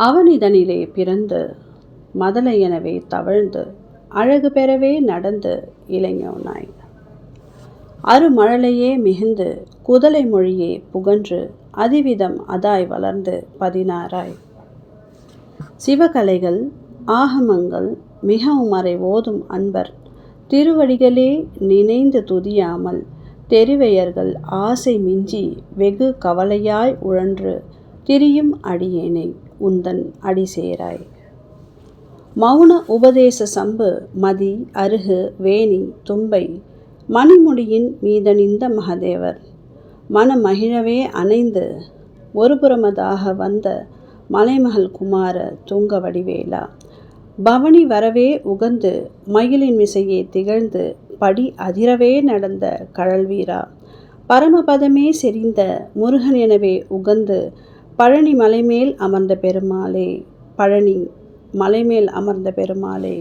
அவனிதனிலே பிறந்து மதலை எனவே தவழ்ந்து அழகு பெறவே நடந்து இளைஞனாய் அருமழலையே மிகுந்து குதலை மொழியே புகன்று அதிவிதம் அதாய் வளர்ந்து 16 சிவகலைகள் ஆகமங்கள் மிகவும் அறை ஓதும் அன்பர் திருவடிகளே நினைந்து துதியாமல் தெரிவையர்கள் ஆசை மிஞ்சி வெகு கவலையாய் உழன்று திரியும் அடியேனை உந்தன் அடிசேராய். மௌன உபதேச சம்பு மதி அருகு வேணி தும்பை மணிமுடியின் மீதணிந்த மகதேவர் மனமகிழவே அணைந்து ஒருபுறமதாக வந்த மலைமகள் குமார துங்க வடிவேலா பவனி வரவே உகந்து மயிலின் மிசையே திகழ்ந்து படி அதிரவே நடந்த கழல்வீரா பரமபதமே செறிந்த முருகன் எனவே உகந்து பழனி மலைமேல் அமர்ந்த பெருமாளே, பழனி மலைமேல் அமர்ந்த பெருமாளே.